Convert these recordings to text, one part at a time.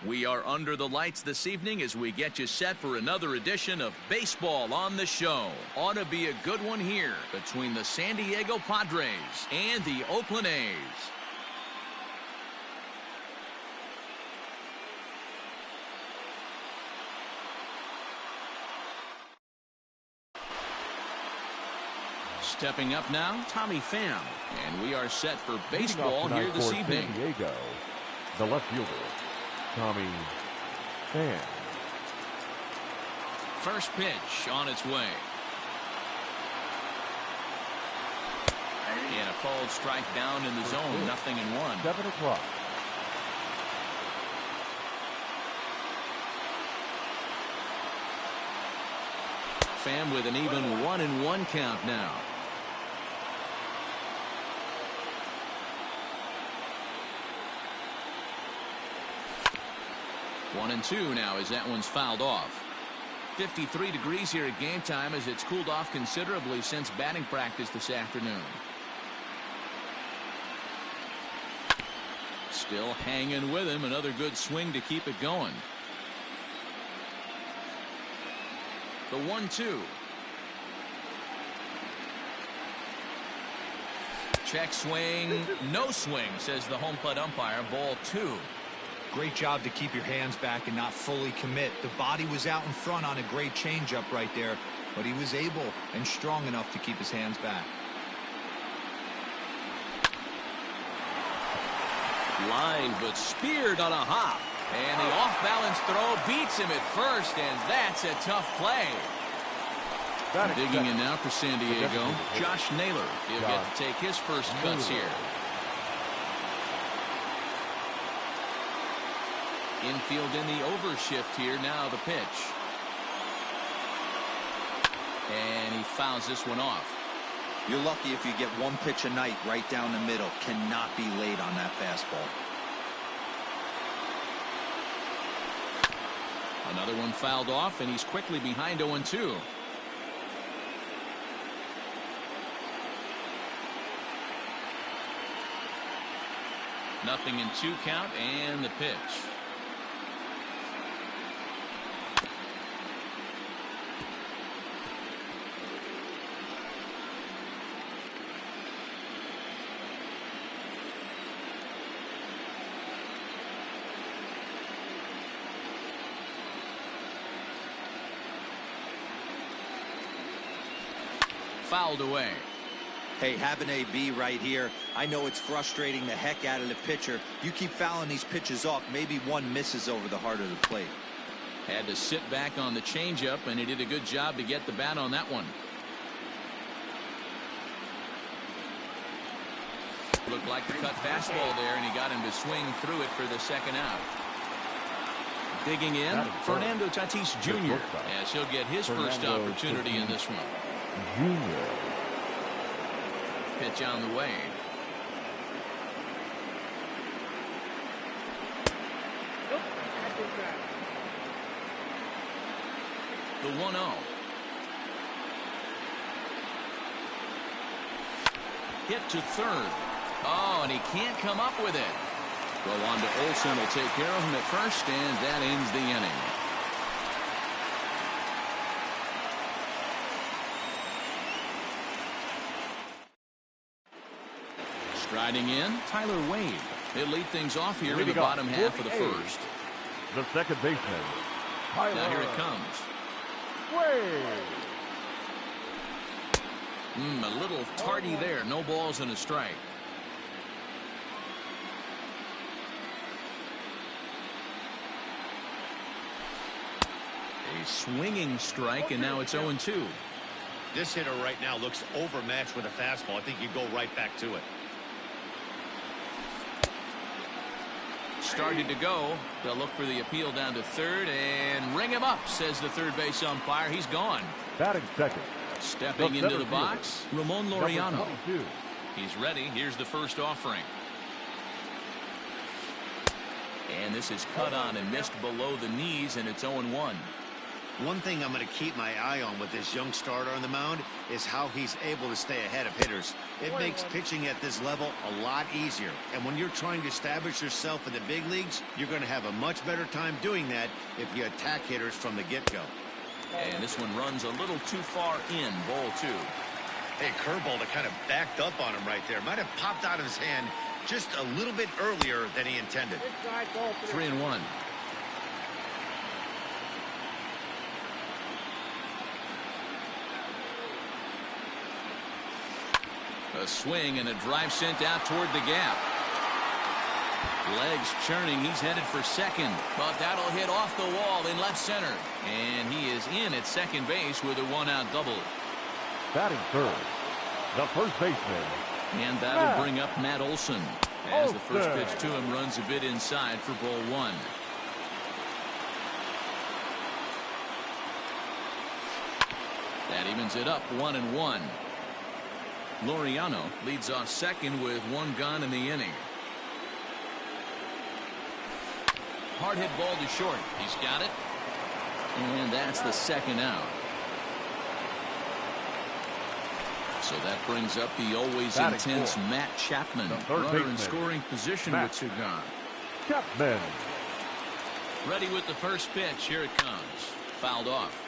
We are under the lights this evening as we get you set for another edition of Baseball on the Show. Ought to be a good one here between the San Diego Padres and the Oakland A's. Stepping up now, Tommy Pham. And we are set for baseball here this evening. San Diego, the left fielder, Tommy Pham. First pitch on its way. And a called strike down in the zone, 0-1. 7 o'clock. Pham with an even 1-1 count now. One and two now as that one's fouled off. 53 degrees here at game time as it's cooled off considerably since batting practice this afternoon. Still hanging with him. Another good swing to keep it going. The 1-2. Check swing. No swing, says the home plate umpire. Ball 2. Great job to keep your hands back and not fully commit. The body was out in front on a great changeup right there, but he was able and strong enough to keep his hands back. Line, but speared on a hop. And the off-balance throw beats him at first, and that's a tough play. Digging in now for San Diego, Josh Naylor. He'll get to take his first cuts here. Infield in the overshift here. Now the pitch. And he fouls this one off. You're lucky if you get one pitch a night right down the middle. Cannot be late on that fastball. Another one fouled off, and he's quickly behind 0-2. Nothing in 2 count, and the pitch. Fouled away. Hey, have an AB right here. I know it's frustrating the heck out of the pitcher. You keep fouling these pitches off, maybe one misses over the heart of the plate. Had to sit back on the changeup, and he did a good job to get the bat on that one. Looked like the cut fastball there, and he got him to swing through it for the second out. Digging in, Fernando Tatis Jr. as he'll get his first opportunity in this one. Junior. Pitch on the way. The 1-0. Hit to third. Oh, and he can't come up with it. Well, on to Olsen will take care of him at first, and that ends the inning. Striding in, Tyler Wade. He'll lead things off here in the bottom half of the first. The second baseman, Tyler. Now here it comes. Wade. A little tardy there. No balls and a strike. A swinging strike, and now it's 0-2. This hitter right now looks overmatched with a fastball. I think you go right back to it. Started to go. They'll look for the appeal down to third and ring him up, says the third base umpire. He's gone. Batting second. Stepping into the box, Ramon Laureano. He's ready. Here's the first offering. And this is cut on and missed below the knees, and it's 0-1. One thing I'm going to keep my eye on with this young starter on the mound is how he's able to stay ahead of hitters. It makes pitching at this level a lot easier. And when you're trying to establish yourself in the big leagues, you're going to have a much better time doing that if you attack hitters from the get-go. And this one runs a little too far in, ball 2. Hey, curveball that kind of backed up on him right there. Might have popped out of his hand just a little bit earlier than he intended. 3-1. A swing and a drive sent out toward the gap. Legs churning. He's headed for second, but that'll hit off the wall in left center. And he is in at second base with a one-out double. Batting third, the first baseman. And that'll bring up Matt Olson as the first pitch to him runs a bit inside for ball 1. That evens it up 1-1. Laureano leads off second with one gone in the inning. Hard hit ball to short. He's got it. And that's the second out. So that brings up the always intense Matt Chapman. Runner in scoring position with two gone. Chapman. Ready with the first pitch. Here it comes. Fouled off.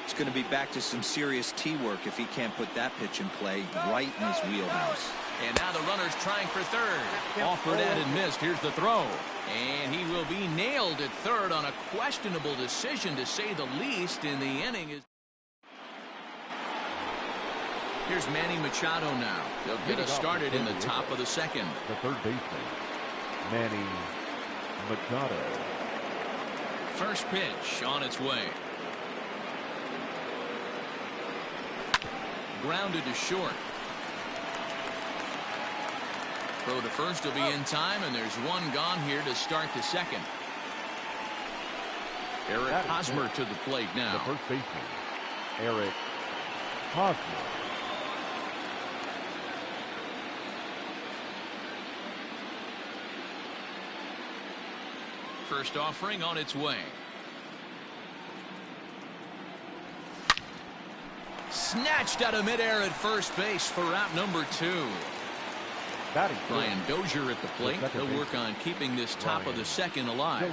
It's going to be back to some serious tee work if he can't put that pitch in play right in his wheelhouse. And now the runner's trying for third. Offered at and missed. Here's the throw. And he will be nailed at third on a questionable decision, to say the least, in the inning. Here's Manny Machado now. They'll get us started in the top of the second. The third baseman, Manny Machado. First pitch on its way. Grounded to short. Throw to first will be in time, and there's one gone here to start the second. Eric Hosmer to the plate now. The first baseman, Eric Hosmer. First offering on its way. Snatched out of midair at first base for out number 2. Brian Dozier at the plate. He'll work on keeping this top of the second alive.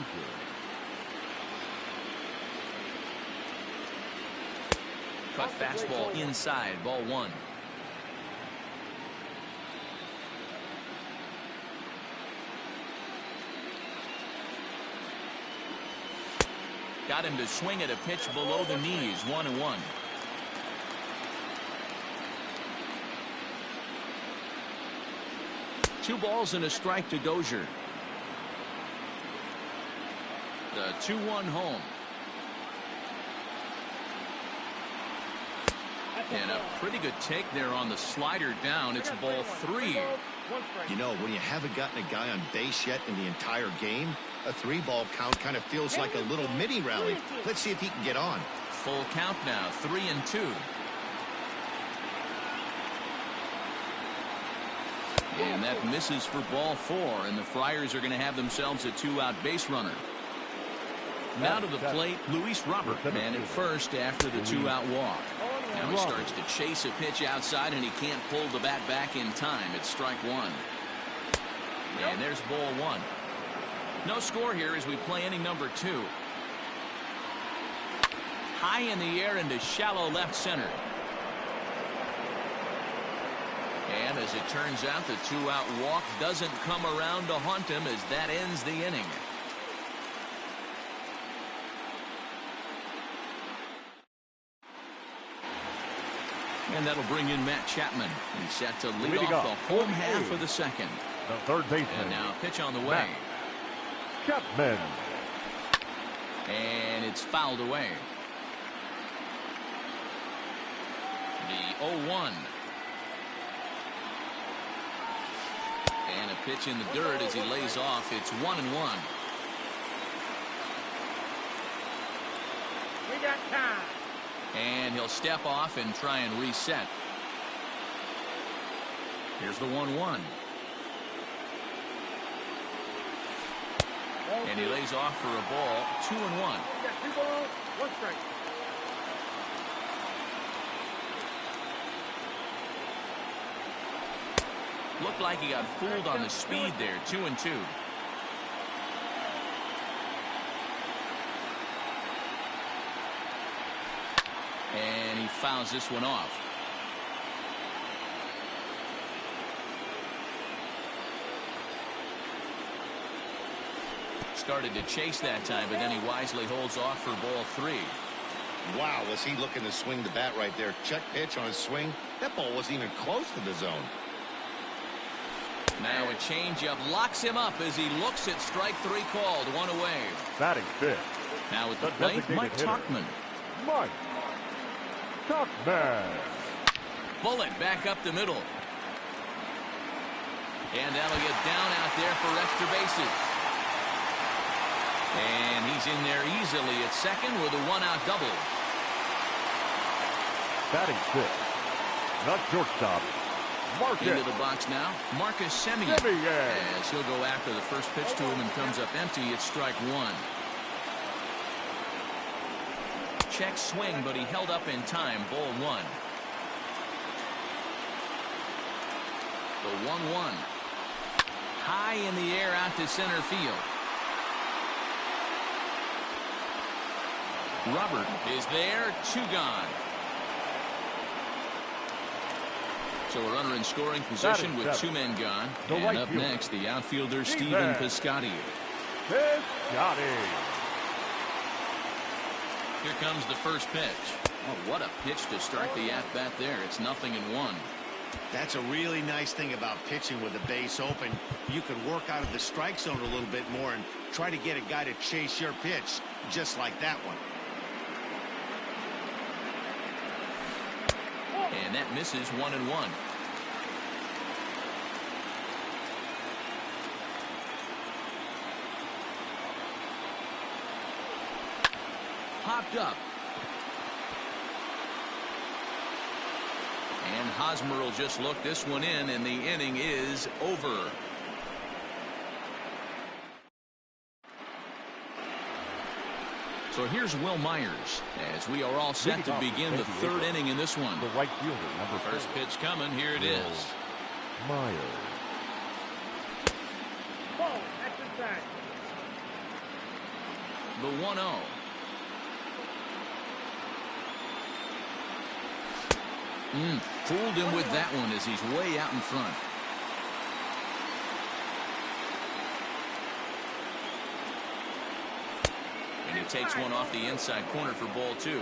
Cut fastball inside, ball 1. Got him to swing at a pitch below the knees. 1-1. Two balls and a strike to Dozier. The 2-1 home. And a pretty good take there on the slider down. It's ball 3. You know, when you haven't gotten a guy on base yet in the entire game, a 3-ball count kind of feels like a little mini rally. Let's see if he can get on. Full count now, 3-2. And that misses for ball 4, and the Friars are going to have themselves a 2-out base runner. Now to the plate, Luis Robert, man at first after the 2-out walk. Now he starts to chase a pitch outside, and he can't pull the bat back in time. It's strike 1. And there's ball 1. No score here as we play inning number 2. High in the air into shallow left center. And as it turns out, the 2-out walk doesn't come around to haunt him as that ends the inning. And that'll bring in Matt Chapman. He's set to lead off the home half of the second. The third baseman. And now pitch on the way. Chapman. And it's fouled away. The 0-1. And a pitch in the dirt as he lays off. It's 1-1. We got time. And he'll step off and try and reset. Here's the 1-1. And he lays off for a ball. 2-1. We got 2 balls, 1 strike. Looked like he got fooled on the speed there. 2-2. And he fouls this one off. Started to chase that time, but then he wisely holds off for ball 3. Wow, was he looking to swing the bat right there? Check pitch on his swing. That ball wasn't even close to the zone. Now a changeup locks him up as he looks at strike 3 called. 1 away. Batting fifth. Now at the plate, Mike Tuchman. Mike Tuchman. Bullet back up the middle. And that'll get down out there for extra bases. And he's in there easily at second with a 1-out double. Batting fifth. Not shortstop. Marcus. Into the box now, Marcus Semien. As he'll go after the first pitch to him and comes up empty. It's strike 1. Check swing, but he held up in time. Ball 1. The 1-1. High in the air out to center field. Robert is there. 2 gone. So a runner in scoring position with 2 men gone. And up next, the outfielder, Stephen Piscotty. Here comes the first pitch. Oh, what a pitch to start the at-bat there. It's 0-1. That's a really nice thing about pitching with the base open. You can work out of the strike zone a little bit more and try to get a guy to chase your pitch, just like that one. And that misses. 1-1. Popped up. And Hosmer will just look this one in, and the inning is over. So here's Will Myers as we are all set to begin the 3rd inning in this one. The right fielder, number 4. First pitch coming. Here it is. Myers. The 1-0. Fooled him with that one as he's way out in front. And he takes one off the inside corner for ball 2.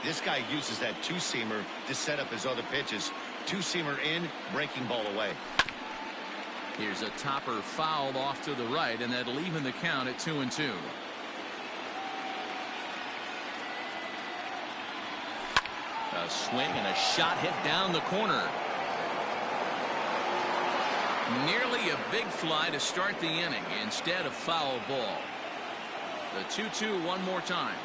This guy uses that 2-seamer to set up his other pitches. 2-seamer in, breaking ball away. Here's a topper fouled off to the right, and that'll even the count at 2-2. A swing and a shot hit down the corner. Nearly a big fly to start the inning instead of foul ball. The 2-2 one more time.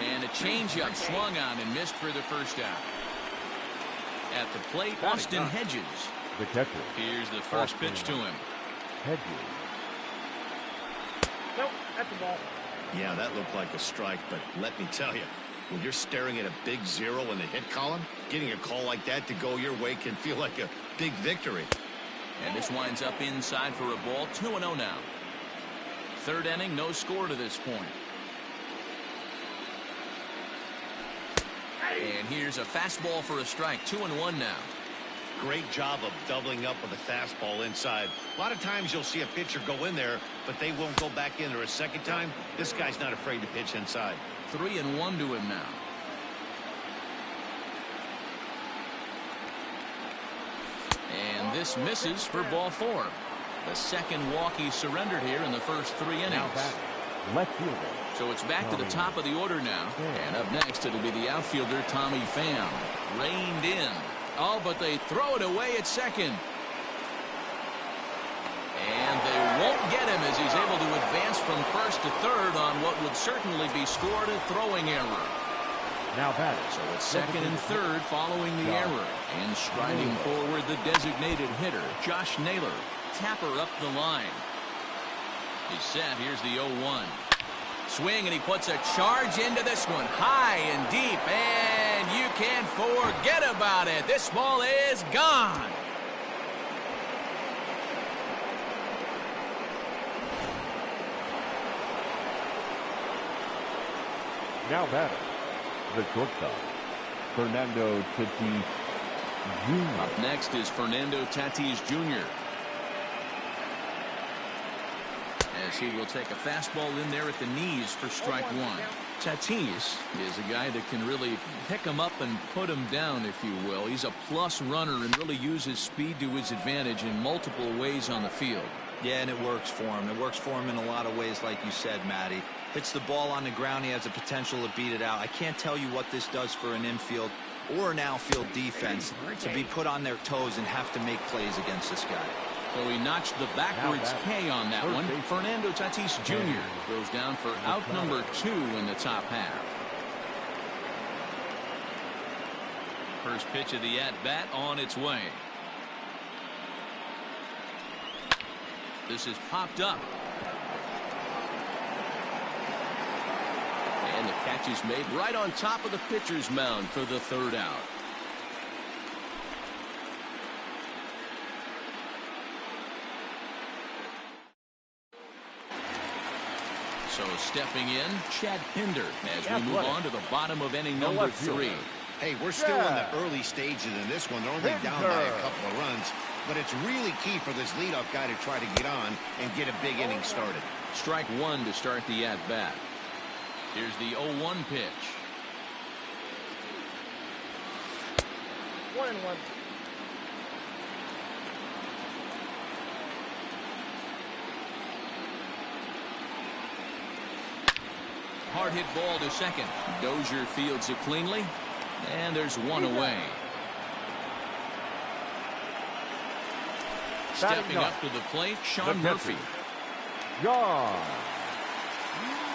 And a changeup swung on and missed for the first out. At the plate, Austin Hedges. The catcher. Here's the first pitch to him. Hedges. Nope, that's a ball. Yeah, that looked like a strike, but let me tell you, when you're staring at a big 0 in the hit column, getting a call like that to go your way can feel like a big victory. And this winds up inside for a ball. 2-0 now. 3rd inning, no score to this point. And here's a fastball for a strike. 2-1 now. Great job of doubling up with a fastball inside. A lot of times you'll see a pitcher go in there, but they won't go back in there a second time. This guy's not afraid to pitch inside. 3-1 to him now. And this misses for ball 4. The second walk he surrendered here in the first 3 innings. Now back. Left fielder. So it's back to the top of the order now. And up next, it'll be the outfielder, Tommy Pham. Reined in. Oh, but they throw it away at second. And they won't get him as he's able to advance from first to third on what would certainly be scored a throwing error. Now batting. So it's second and third following the error. And striding forward, the designated hitter, Josh Naylor. Tapper up the line. He's set. Here's the 0-1. Swing, and he puts a charge into this one. High and deep, and you can forget about it. This ball is gone. Now batting, the shortstop, Fernando Tatis Jr. Up next is Fernando Tatis Jr. As he will take a fastball in there at the knees for strike one. Tatis is a guy that can really pick him up and put him down, if you will. He's a plus runner and really uses speed to his advantage in multiple ways on the field. Yeah, and it works for him. It works for him in a lot of ways, like you said, Matty. Hits the ball on the ground, he has a potential to beat it out. I can't tell you what this does for an infield or an outfield defense to be put on their toes and have to make plays against this guy. So he notched the backwards K on that one. Fernando Tatis Jr. goes down for out number 2 in the top half. First pitch of the at-bat on its way. This is popped up. And the catch is made right on top of the pitcher's mound for the third out. So stepping in, Chad Pinder as we move on to the bottom of inning number 3. Hey, we're still in the early stages in this one. They're only down by a couple of runs, but it's really key for this leadoff guy to try to get on and get a big inning started. Strike one to start the at-bat. Here's the 0-1 pitch. 1-1. Hard hit ball to second. Dozier fields it cleanly, and there's one away. Stepping up to the plate, Sean Murphy. John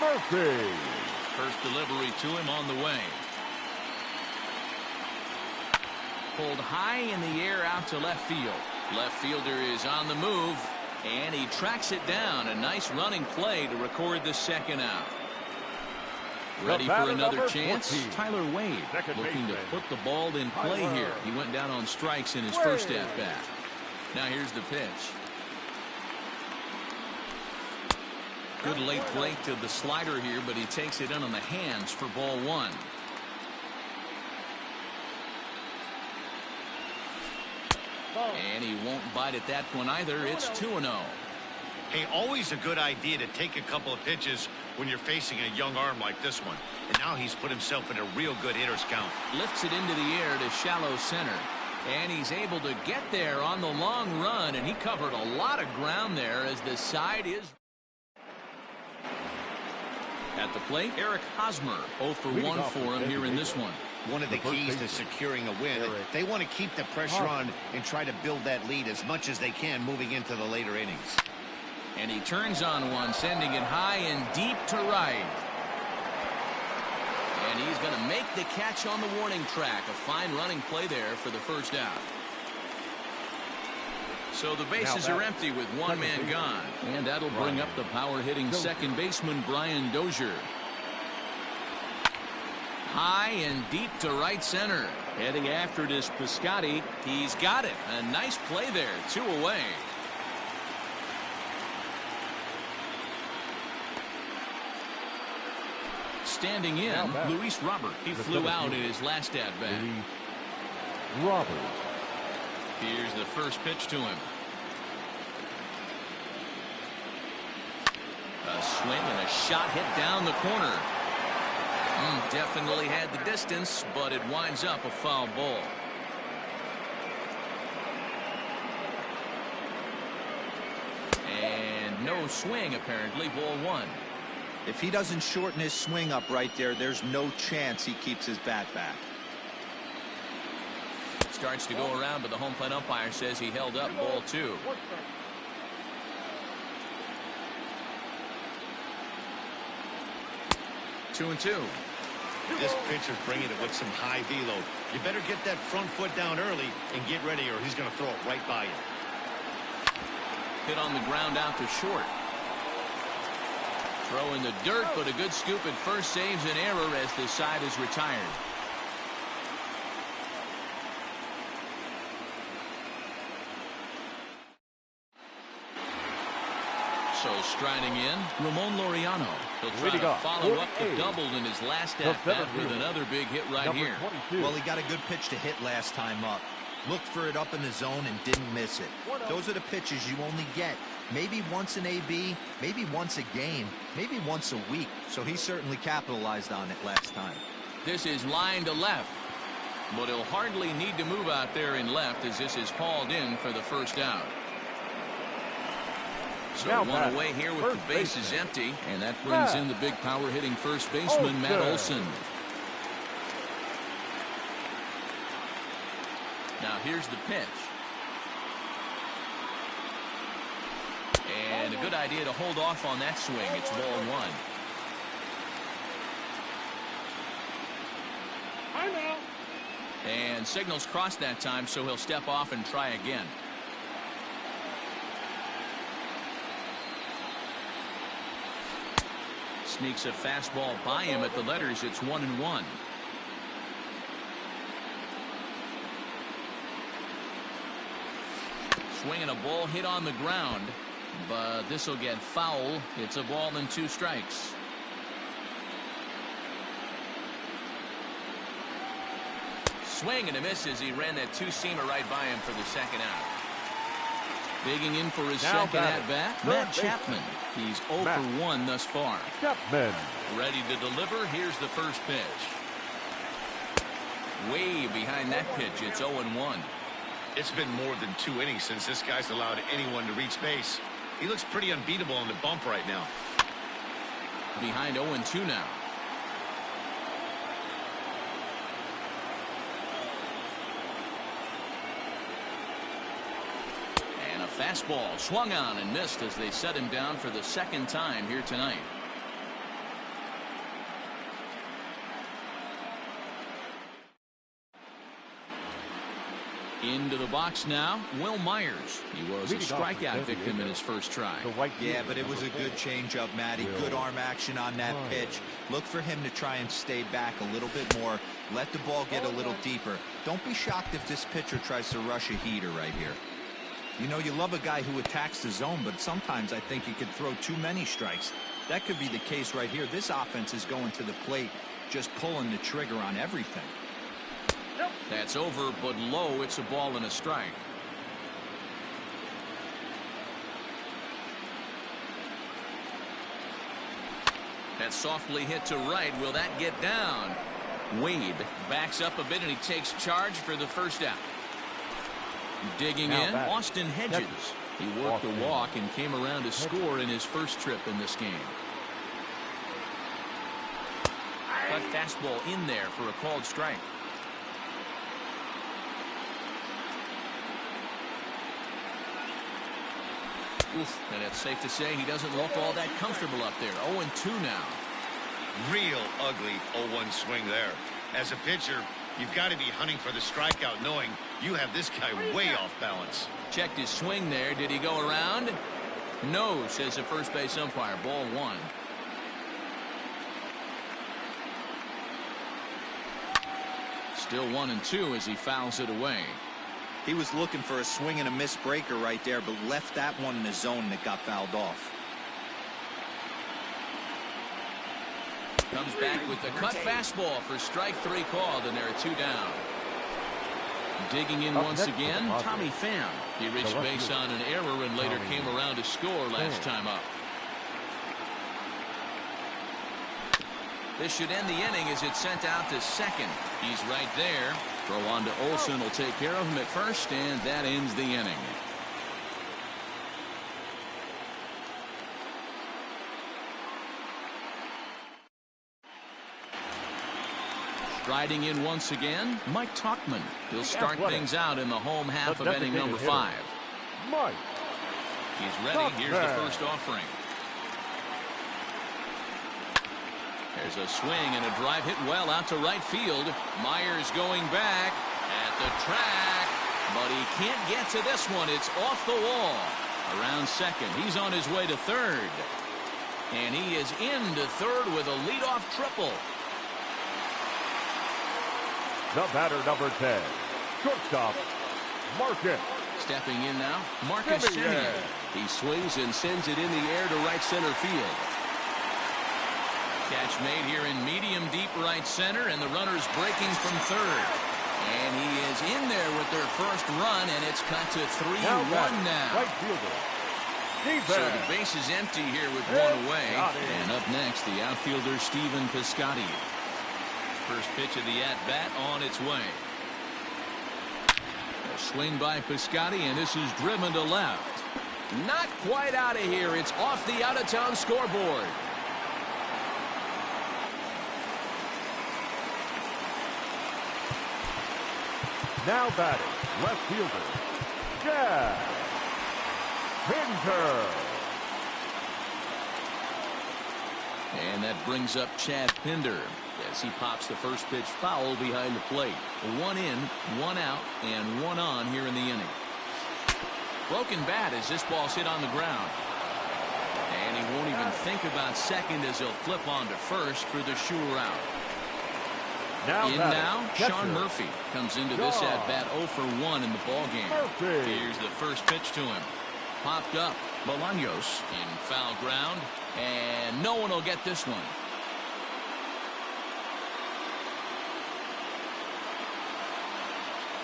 Murphy. First delivery to him on the way. Pulled high in the air out to left field. Left fielder is on the move, and he tracks it down. A nice running play to record the second out. Ready for another chance? 14. Tyler Wade looking to put the ball in play here. He went down on strikes in his first at-bat. Now here's the pitch. Good late play to the slider here, but he takes it in on the hands for ball one. And he won't bite at that one either. It's 2-0. Hey, always a good idea to take a couple of pitches when you're facing a young arm like this one. And now he's put himself in a real good hitter's count. Lifts it into the air to shallow center. And he's able to get there on the long run, and he covered a lot of ground there as the side is. At the plate, Eric Hosmer, 0 for 1 for him here in this one. One of the keys to securing a win, they want to keep the pressure on and try to build that lead as much as they can moving into the later innings. And he turns on one, sending it high and deep to right. And he's going to make the catch on the warning track. A fine running play there for the first out. So the bases are empty with one man gone. And that'll bring up the power-hitting second baseman, Brian Dozier. High and deep to right center. Heading after it is Piscotty. He's got it. A nice play there. 2 away. Standing in, Luis Robert. He flew out in his last at-bat. Robert. Here's the first pitch to him. A swing and a shot hit down the corner. Definitely had the distance, but it winds up a foul ball. And no swing, apparently. Ball one. If he doesn't shorten his swing up right there, there's no chance he keeps his bat back. Starts to go around, but the home plate umpire says he held up. Ball 2. Two and 2. This pitcher's bringing it with some high velo. You better get that front foot down early and get ready, or he's going to throw it right by you. Hit on the ground out to short. Throw in the dirt, but a good scoop at first saves an error as the side is retired. So striding in, Ramon Laureano. He'll try to follow up the double in his last at-bat with another big hit right here. Well, he got a good pitch to hit last time up. Looked for it up in the zone and didn't miss it. Those are the pitches you only get maybe once in AB, maybe once a game, maybe once a week. So he certainly capitalized on it last time. This is line to left, but he'll hardly need to move out there in left as this is hauled in for the first out. So one away here with the bases empty, and that brings in the big power hitting first baseman Matt Olson. Now here's the pitch. And a good idea to hold off on that swing. It's ball one. And signals crossed that time, so he'll step off and try again. Sneaks a fastball by him at the letters. It's 1-1. Swinging a ball hit on the ground, but this will get foul. It's a ball and 2 strikes. Swing and a miss as he ran that 2-seamer right by him for the second out. Digging in for his second at-bat, Matt Chapman. He's 0 for 1 thus far. Chapman. Ready to deliver. Here's the first pitch. Way behind that pitch. It's 0-1. It's been more than 2 innings since this guy's allowed anyone to reach base. He looks pretty unbeatable on the bump right now. Behind 0-2 now. And a fastball swung on and missed as they set him down for the second time here tonight. Into the box now, Will Myers. He was a strikeout victim in his first try. Yeah, but it was a good changeup, Matty. Good arm action on that pitch. Look for him to try and stay back a little bit more. Let the ball get a little deeper. Don't be shocked if this pitcher tries to rush a heater right here. You know, you love a guy who attacks the zone, but sometimes I think you could throw too many strikes. That could be the case right here. This offense is going to the plate, just pulling the trigger on everything. That's over, but low. It's a ball and a strike. That's softly hit to right. Will that get down? Wade backs up a bit and he takes charge for the first out. Digging in, Austin Hedges. He worked a walk and came around to score in his first trip in this game. Cut fastball in there for a called strike. And it's safe to say he doesn't look all that comfortable up there. 0-2 now. Real ugly 0-1 swing there. As a pitcher, you've got to be hunting for the strikeout, knowing you have this guy way off balance. Checked his swing there. Did he go around? No, says the first base umpire. Ball one. Still 1-2 as he fouls it away. He was looking for a swing and a miss breaker right there, but left that one in the zone that got fouled off. Comes back with the cut fastball for strike 3 called, and there are 2 down. Digging in once again, Tommy Pham. He reached base on an error and later came around to score last time up. This should end the inning as it's sent out to second. He's right there. Throw on to Olson will take care of him at first, and that ends the inning. Striding in once again, Mike Tauchman. He'll start things out in the home half of inning number 5. Mike. He's ready. Here's the first offering. There's a swing and a drive hit well out to right field. Myers going back at the track, but he can't get to this one. It's off the wall. Around second. He's on his way to third. And he is into third with a leadoff triple. The batter, number 10, shortstop, Marcus. Stepping in now, Marcus Semien. He swings and sends it in the air to right center field. Catch made here in medium deep right center, and the runner's breaking from third. And he is in there with their first run, and it's cut to 3-1 now. Right fielder. So the base is empty here with one away. And up next, the outfielder Stephen Piscotty. First pitch of the at-bat on its way. A swing by Piscotty, and this is driven to left. Not quite out of here. It's off the out-of-town scoreboard. Now batting, left fielder, Jack Pinter. And that brings up Chad Pinder as he pops the first pitch foul behind the plate. 1 in, 1 out, and 1 on here in the inning. Broken bat as this ball's hit on the ground. And he won't even think about second as he'll flip on to first for the sure out. Now, Sean Murphy comes into this at-bat 0 for 1 in the ballgame. Here's the first pitch to him. Popped up. Bolaños in foul ground. And no one will get this one.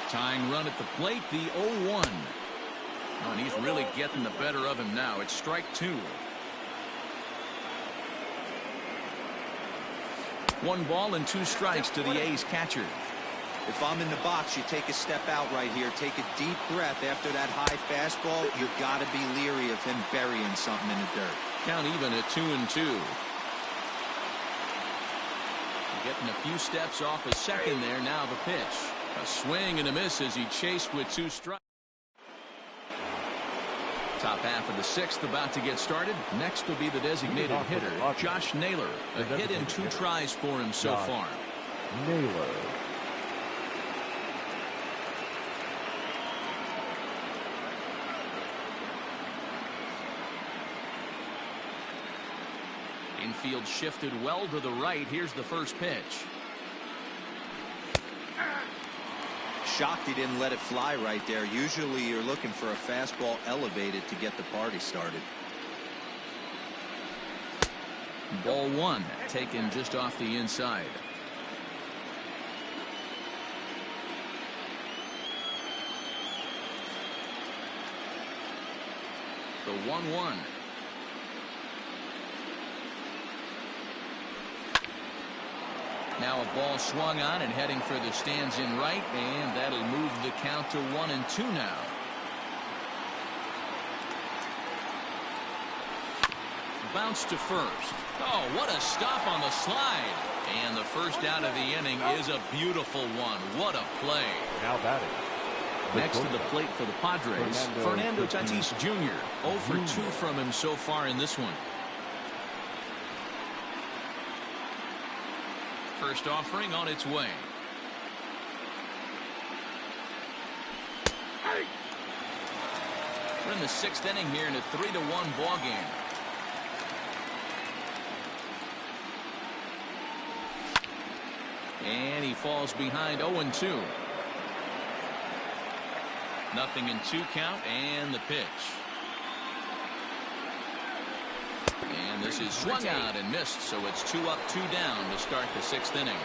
Tying run at the plate, the 0-1. Oh, and he's really getting the better of him now. It's strike 2. 1 ball and 2 strikes to the A's catcher. If I'm in the box, you take a step out right here. Take a deep breath after that high fastball. You got to be leery of him burying something in the dirt. Count even at 2-2. Getting a few steps off a second there. Now the pitch. A swing and a miss as he chased with 2 strikes. Top half of the 6th about to get started. Next will be the designated hitter, Josh Naylor. A hit in 2 tries for him so far. Naylor. Infield shifted well to the right. Here's the first pitch. Shocked he didn't let it fly right there. Usually you're looking for a fastball elevated to get the party started. Ball 1 taken just off the inside. The 1-1. Now a ball swung on and heading for the stands in right, and that'll move the count to 1-2 now. Bounce to first. Oh, what a stop on the slide. And the first out of the inning is a beautiful one. What a play. Now batting. Next to the plate for the Padres, Fernando Tatis Jr. 0 for 2 from him so far in this one. First offering on its way. We're in the 6th inning here in a 3-1 ball game. And he falls behind 0-2. Nothing in 2 count, and the pitch. And this is swung out and missed, so it's 2 up, 2 down to start the 6th inning.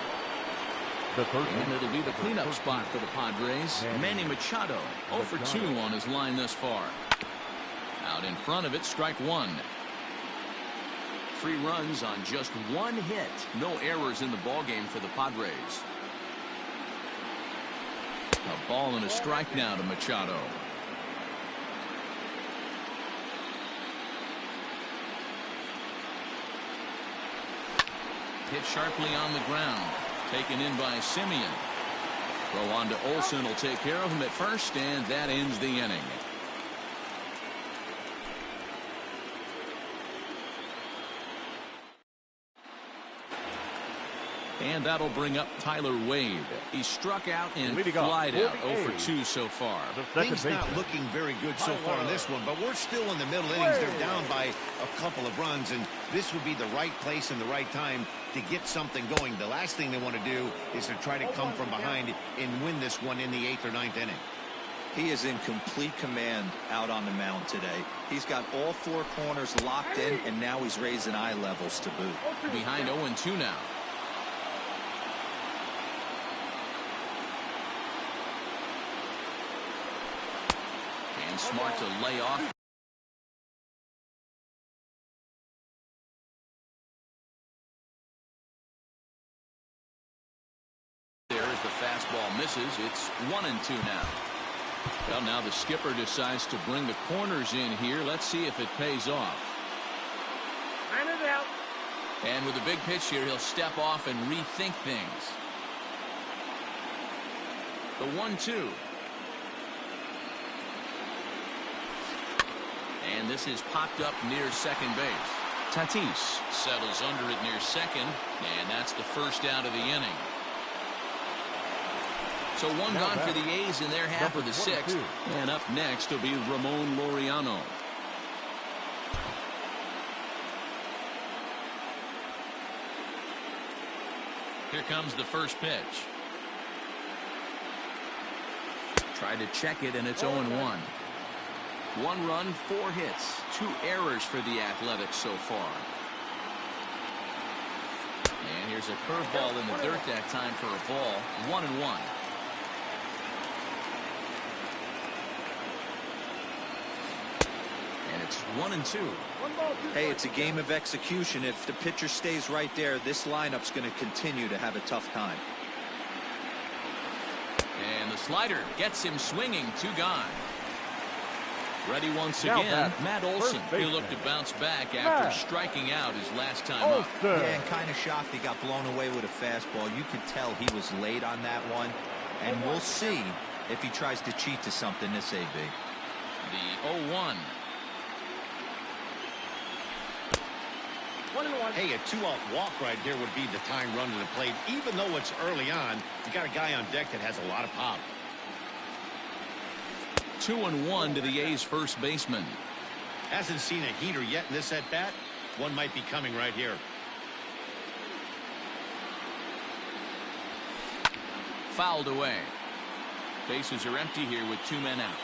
And it'll be the cleanup spot for the Padres. Manny Machado 0 for 2 on his line thus far. Out in front of it, strike 1. 3 runs on just 1 hit. No errors in the ballgame for the Padres. A ball and a strike now to Machado. Hit sharply on the ground. Taken in by Semien. Throw on to Olsen will take care of him at first, and that ends the inning. And that'll bring up Tyler Wade. He struck out and flied out 0 for 2 so far. Things not looking very good so far in this one, but we're still in the middle innings. They're down by a couple of runs, and this would be the right place and the right time to get something going. The last thing they want to do is to try to come from behind and win this one in the 8th or 9th inning. He is in complete command out on the mound today. He's got all 4 corners locked in, and now he's raising eye levels to boot. Behind 0-2 now. And smart to lay off. There as the fastball misses. It's 1-2 now. Well, now the skipper decides to bring the corners in here. Let's see if it pays off. And with a big pitch here, he'll step off and rethink things. The 1-2. And this is popped up near second base. Tatis settles under it near second, and that's the first out of the inning. So one gone for the A's in their half of the 6th. And up next will be Ramon Laureano. Here comes the first pitch. Tried to check it, and it's 0-1. 1 run, 4 hits, 2 errors for the Athletics so far. And here's a curveball in the dirt that time for a ball. 1-1. And it's 1-2. Hey, it's a game of execution. If the pitcher stays right there, this lineup's going to continue to have a tough time. And the slider gets him swinging. 2 gone. Ready once again, Matt Olson. He'll look to bounce back after striking out his last time up. Yeah, and kind of shocked he got blown away with a fastball. You could tell he was late on that one. And we'll see if he tries to cheat to something this AB. The 0-1. Hey, a 2-out walk right here would be the time run to the plate. Even though it's early on, you got a guy on deck that has a lot of pop. 2-1 to the A's first baseman. Hasn't seen a heater yet in this at-bat. One might be coming right here. Fouled away. Bases are empty here with 2 men out.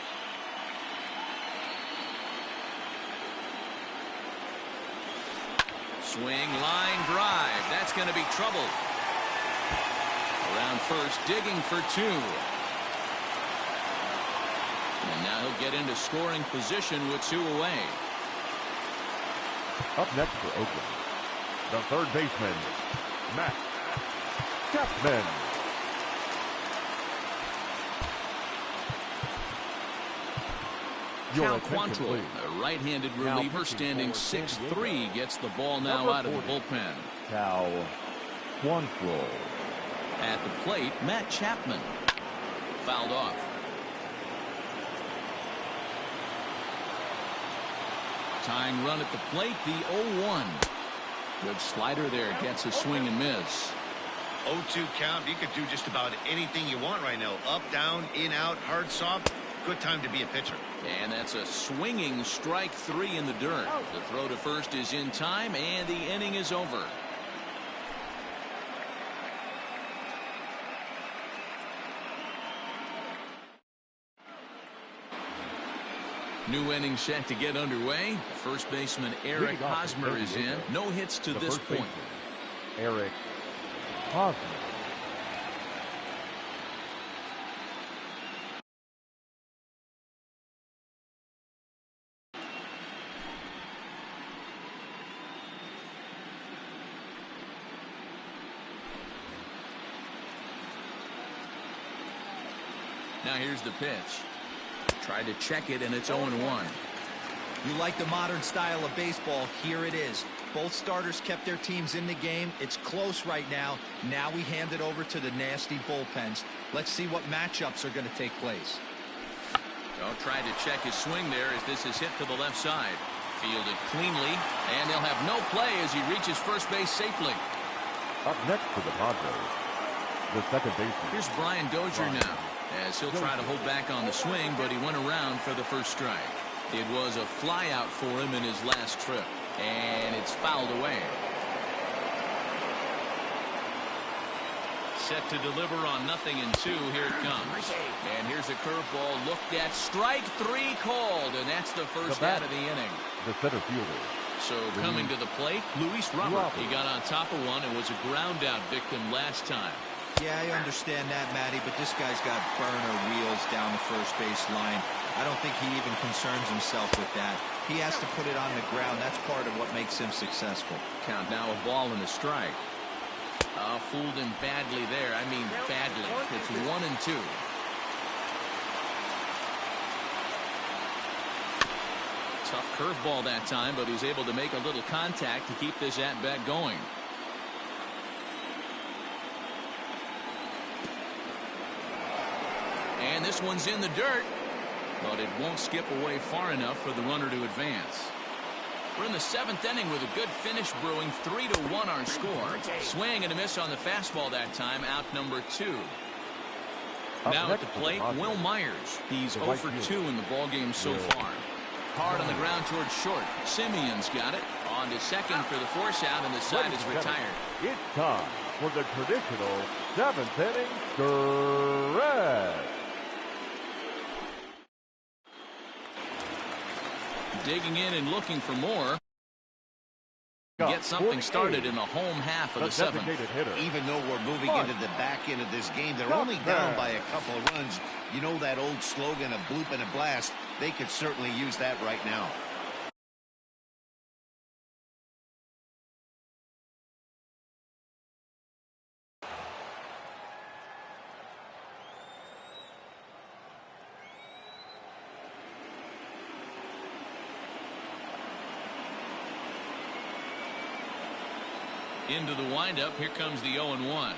Swing, line, drive. That's going to be trouble. Around first, digging for 2. And now he'll get into scoring position with 2 away. Up next for Oakland, the third baseman, Matt Chapman. Cal Quantrill, a right-handed reliever standing 6'3", gets the ball now out of the bullpen. Cal Quantrill. At the plate, Matt Chapman. Fouled off. Tying run at the plate, the 0-1. Good slider there, gets a swing and miss. 0-2 count. You could do just about anything you want right now. Up, down, in, out, hard, soft. Good time to be a pitcher. And that's a swinging strike 3 in the dirt. The throw to first is in time, and the inning is over. New inning set to get underway. First baseman Eric Hosmer is in. No hits to this point. Eric Hosmer. Now here's the pitch. Tried to check it, and it's 0-1. You like the modern style of baseball. Here it is. Both starters kept their teams in the game. It's close right now. Now we hand it over to the nasty bullpens. Let's see what matchups are going to take place. So tried to check his swing there as this is hit to the left side. Fielded cleanly, and they'll have no play as he reaches first base safely. Up next for the Padres, the second baseman. Here's Brian Dozier now, as he'll try to hold back on the swing, but he went around for the first strike. It was a flyout for him in his last trip, and it's fouled away. Set to deliver on 0-2. Here it comes. And here's a curveball looked at. Strike 3 called, and that's the first out of the inning. The center fielder. So coming to the plate, Luis Robert. He got on top of one and was a ground out victim last time. Yeah, I understand that, Matty, but this guy's got burner wheels down the first base line. I don't think he even concerns himself with that. He has to put it on the ground. That's part of what makes him successful. Count now, a ball and a strike. Fooled him badly there. I mean badly. It's 1-2. Tough curveball that time, but he's able to make a little contact to keep this at-bat going. And this one's in the dirt, but it won't skip away far enough for the runner to advance. We're in the 7th inning with a good finish brewing. 3-1 our score. Swing and a miss on the fastball that time. Out number 2. Now at the plate, Will Myers. He's 0 for 2 in the ballgame so far. Hard on the ground towards short. Simeon's got it. On to second for the force out, and the side is retired. It's time for the traditional 7th inning stretch. Digging in and looking for more. Get something started in the home half of the 7th. Even though we're moving into the back end of this game, they're only down by a couple of runs. You know that old slogan, a bloop and a blast? They could certainly use that right now. Into the windup. Here comes the 0-1.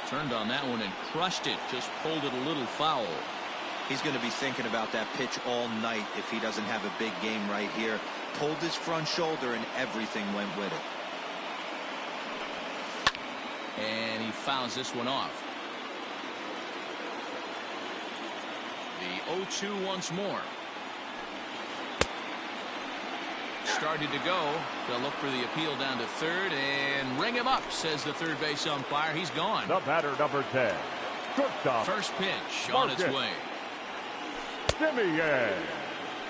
Turned on that one and crushed it. Just pulled it a little foul. He's going to be thinking about that pitch all night if he doesn't have a big game right here. Pulled his front shoulder and everything went with it. And he fouls this one off. The 0-2 once more. Started to go. They'll look for the appeal down to third and ring him up, says the third base umpire. He's gone. The batter, number 10. Shortstop. First pitch on its way. Simeon.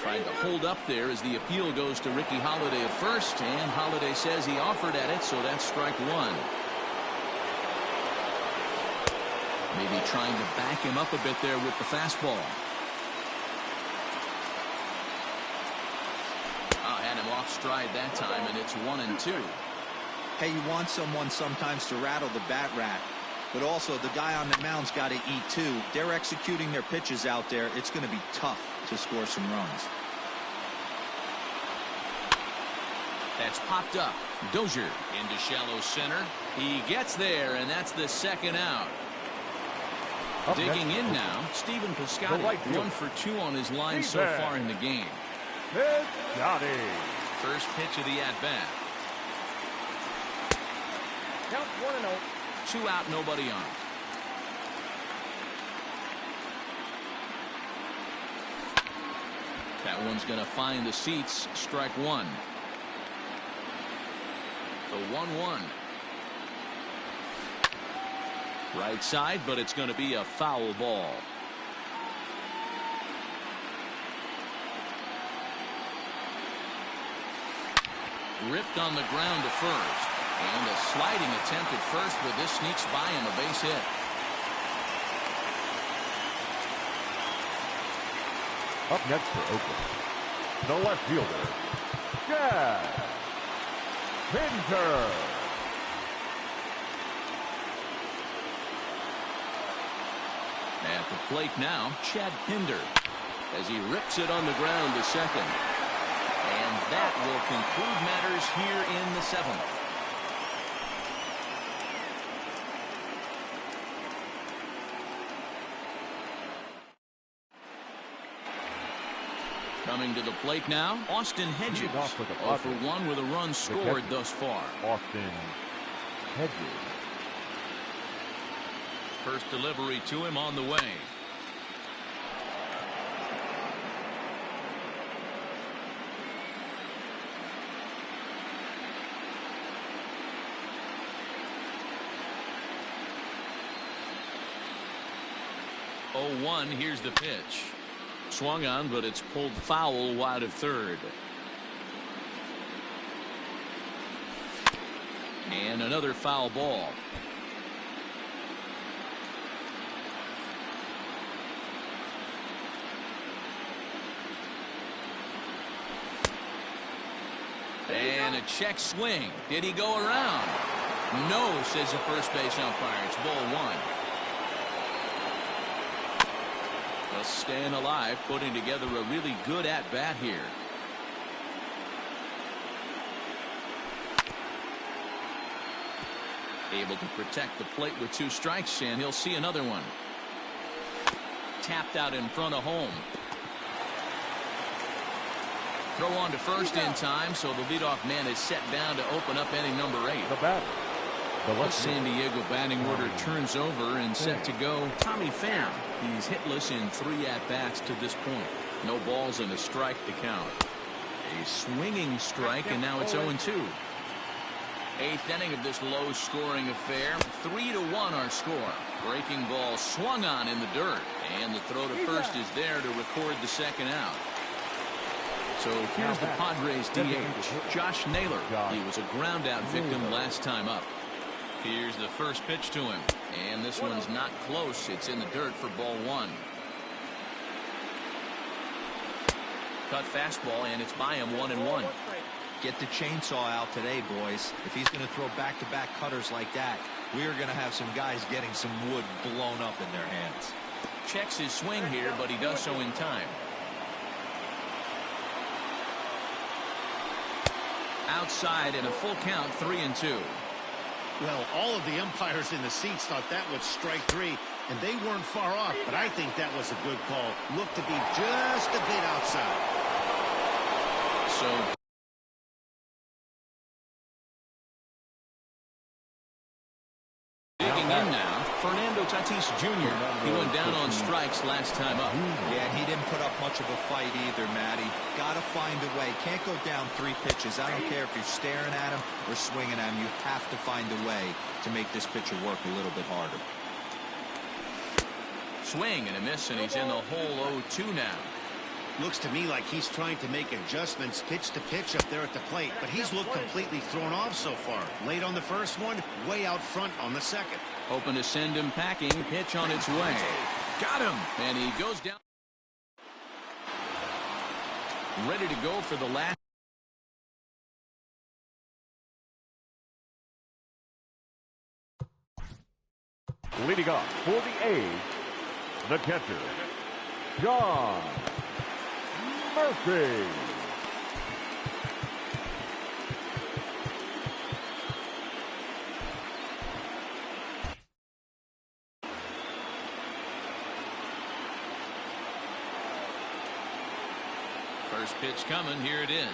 Trying to hold up there as the appeal goes to Ricky Holiday at first, and Holiday says he offered at it, so that's strike 1. Maybe trying to back him up a bit there with the fastball. Had him off stride that time, and it's 1-2. Hey, you want someone sometimes to rattle the bat rack, but also the guy on the mound's got to eat too. They're executing their pitches out there. It's going to be tough to score some runs. That's popped up. Dozier into shallow center. He gets there, and that's the second out. Digging in now, Stephen Piscotty. 1 for 2 on his line so far in the game. Piscotty. First pitch of the at-bat. Count 1-0. 2 out, nobody on. That one's going to find the seats. Strike 1. The 1-1. Right side, but it's going to be a foul ball. Ripped on the ground to first. And a sliding attempt at first, but this sneaks by him, a base hit. Up next for Oakland, the left fielder, Chad Pinder. At the plate now, Chad Pinder, as he rips it on the ground to second. And that will conclude matters here in the 7th. Coming to the plate now, Austin Hedges. 0 for 1 with a run scored thus far. Austin Hedges. First delivery to him on the way. Oh, 1, here's the pitch. Swung on, but it's pulled foul wide of third. And another foul ball. And a check swing. Did he go around? No, says the first base umpire. It's ball 1. Just staying alive, putting together a really good at-bat here. Able to protect the plate with 2 strikes, and he'll see another one. Tapped out in front of home. Throw on to first in time, so the leadoff man is set down to open up inning number 8. The batter. The San Diego batting order turns over and set to go. Tommy Pham. He's hitless in 3 at-bats to this point. No balls and a strike to count. A swinging strike, and now it's 0-2. 8th inning of this low-scoring affair. 3-1 our score. Breaking ball swung on in the dirt, and the throw to first is there to record the second out. So here's the Padres DH, Josh Naylor. He was a ground-out victim last time up. Here's the first pitch to him, and this one's not close. It's in the dirt for ball 1. Cut fastball, and it's by him 1-1. Get the chainsaw out today, boys. If he's going to throw back-to-back cutters like that, we are going to have some guys getting some wood blown up in their hands. Checks his swing here, but he does so in time. Outside in a full count, 3-2. Well, all of the umpires in the seats thought that was strike 3, and they weren't far off, but I think that was a good call. Looked to be just a bit outside. So digging in now, Fernando Tatis Jr. He went down on strikes last time up. Yeah, he didn't put up much of a fight either, Matty. Got to find a way. Can't go down 3 pitches. I don't care if you're staring at him or swinging at him. You have to find a way to make this pitcher work a little bit harder. Swing and a miss, and he's in the hole 0-2 now. Looks to me like he's trying to make adjustments pitch to pitch up there at the plate, but he's looked completely thrown off so far. Late on the first one, way out front on the second. Hoping to send him packing. Pitch on its way. Got him, and he goes down. Ready to go for the last. Leading off for the A's, the catcher, John Murphy. First pitch coming. Here it is.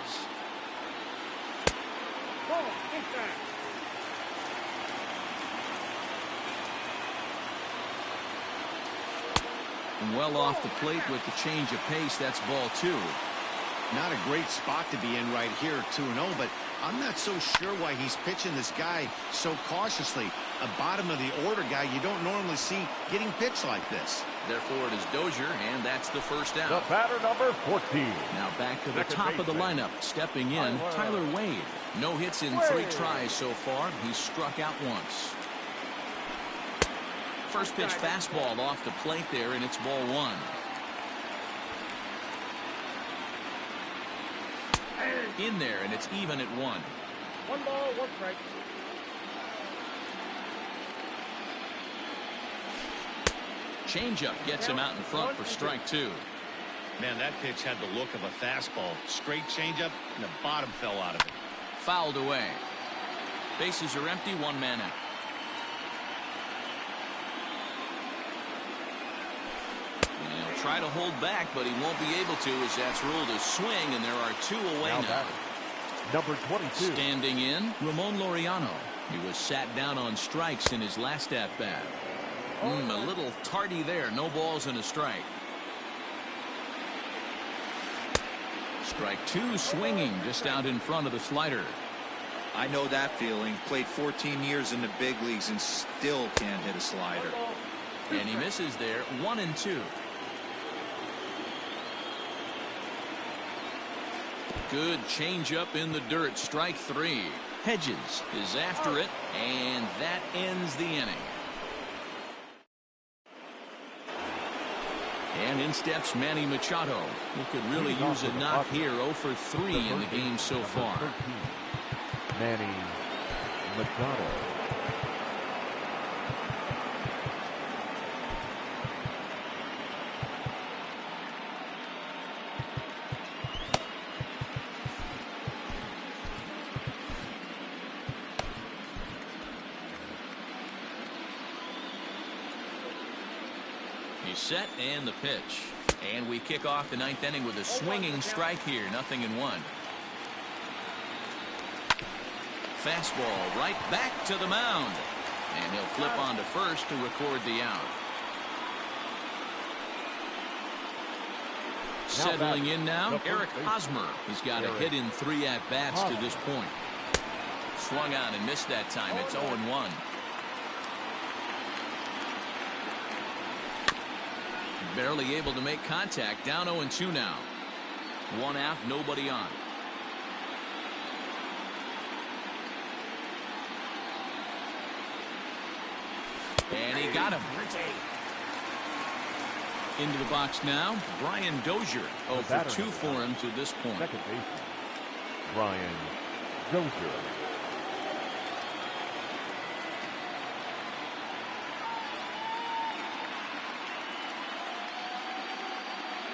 Well off the plate with the change of pace. That's ball 2. Not a great spot to be in right here, 2-0, but I'm not so sure why he's pitching this guy so cautiously. A bottom of the order guy you don't normally see getting pitched like this. Therefore, it is Dozier, and that's the first out. The batter, number 14. Now back to the top of the lineup. Stepping in, Tyler Wade. No hits in 3 tries so far. He's struck out once. First pitch fastball off the plate there, and it's ball 1. In there, and it's even at 1. 1 ball, 1 strike. Changeup gets him out in front for strike 2. Man, that pitch had the look of a fastball. Straight changeup, and the bottom fell out of it. Fouled away. Bases are empty, 1 man out. He'll try to hold back, but he won't be able to, as that's ruled a swing, and there are 2 away now. Number 22. Standing in, Ramon Laureano. He was sat down on strikes in his last at-bat. A little tardy there. No balls and a strike. Strike two, swinging just out in front of the slider. I know that feeling. Played 14 years in the big leagues and still can't hit a slider. And he misses there. 1-2. Good changeup in the dirt. Strike three. Hedges is after it, and that ends the inning. And in steps Manny Machado. He could really use a knock here. 0 for 3 in the game so far. Manny Machado. He's set and the pitch. And we kick off the ninth inning with a swinging strike here. 0-1. Fastball right back to the mound. And he'll flip on to first to record the out. Settling in now, Eric Hosmer. He's got a hit in 3 at-bats to this point. Swung on and missed that time. It's 0-1. Barely able to make contact. Down 0-2 now. 1 out, nobody on. And he got him. Into the box now, Brian Dozier. 0 for 2 for him to this point. Second baseman, Brian Dozier.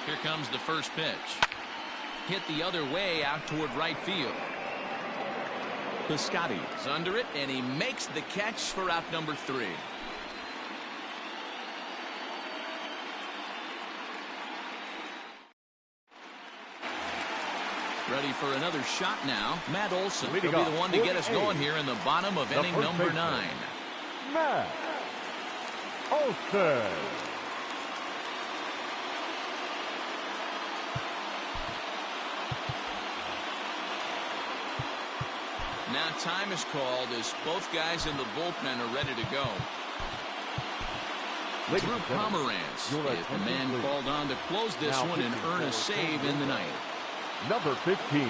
Here comes the first pitch. Hit the other way out toward right field. Piscotty's under it, and he makes the catch for out number 3. Ready for another shot now. Matt Olson will be the one to get us going here in the bottom of inning number 9. Matt Olson. Now time is called as both guys in the bullpen are ready to go. Drew Pomeranz is the man called on to close this one and earn a save in the ninth. Number 15.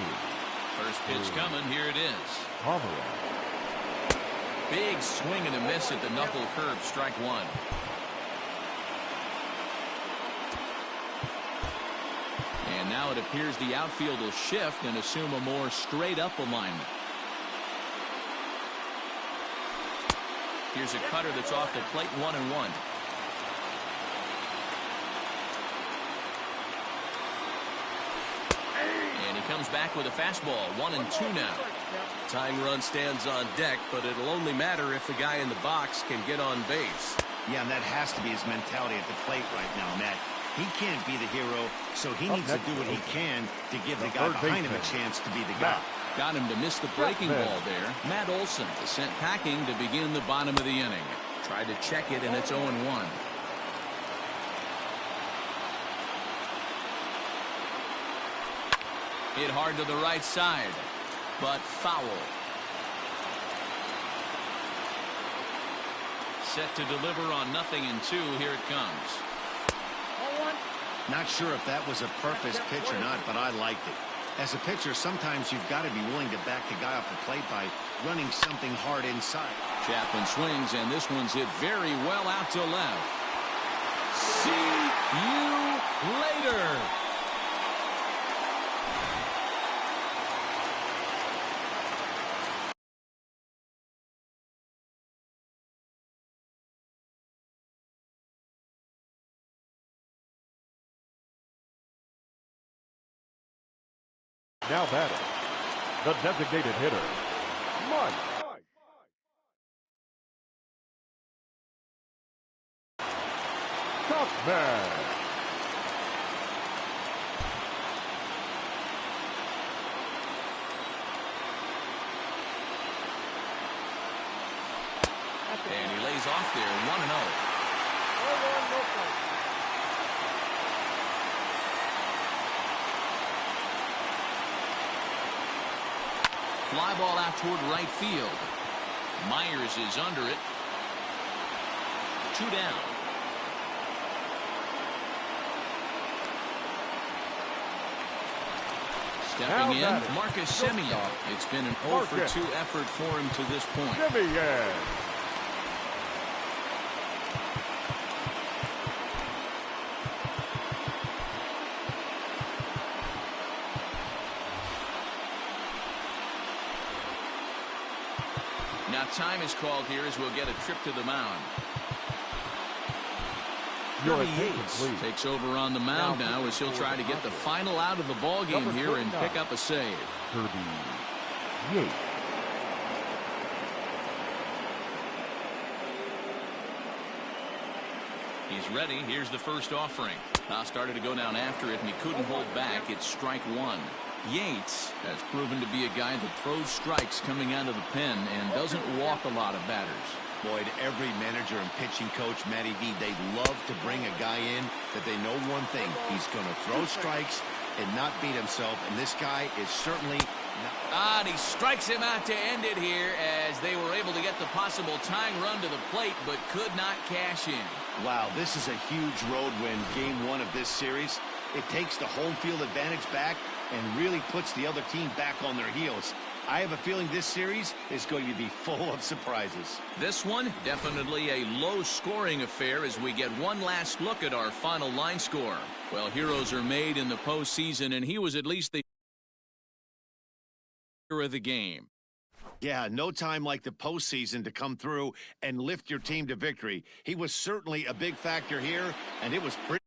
First pitch coming. Here it is. Pomeranz. Big swing and a miss at the knuckle curve. Strike 1. And now it appears the outfield will shift and assume a more straight up alignment. Here's a cutter that's off the plate. 1-1. And he comes back with a fastball. 1-2 now. Tying run stands on deck, but it'll only matter if the guy in the box can get on base. Yeah, and that has to be his mentality at the plate right now, Matt. He can't be the hero, so he needs to do what he can to give the guy behind him a chance to be the guy. Got him to miss the breaking ball there. Matt Olson is sent packing to begin the bottom of the inning. Tried to check it, and it's 0-1. Hit hard to the right side, but foul. Set to deliver on 0-2. Here it comes. Not sure if that was a purpose pitch or not, but I liked it. As a pitcher, sometimes you've got to be willing to back the guy off the plate by running something hard inside. Chapman swings, and this one's hit very well out to left. See you later. Now batting, the designated hitter, Mike Tauchman. And he lays off there, 1-0. 1-1, no fight. Fly ball out toward right field. Myers is under it. 2 down. Stepping in, Marcus Semien. It's been an 0-for-2 effort for him to this point. Now time is called here as we'll get a trip to the mound. Yates takes over on the mound now as he'll try to get the final out of the ball game here and pick up a save. Yates. He's ready. Here's the first offering. Now started to go down after it, and he couldn't hold back. It's strike 1. Yates has proven to be a guy that throws strikes coming out of the pen and doesn't walk a lot of batters. Boyd, every manager and pitching coach, Matty V, they love to bring a guy in that they know one thing. He's going to throw strikes and not beat himself, and this guy is certainly not. And he strikes him out to end it here as they were able to get the possible tying run to the plate but could not cash in. Wow, this is a huge road win, game 1 of this series. It takes the home field advantage back and really puts the other team back on their heels. I have a feeling this series is going to be full of surprises. This one, definitely a low-scoring affair as we get one last look at our final line score. Well, heroes are made in the postseason, and he was at least the hero of the game. Yeah, no time like the postseason to come through and lift your team to victory. He was certainly a big factor here, and it was pretty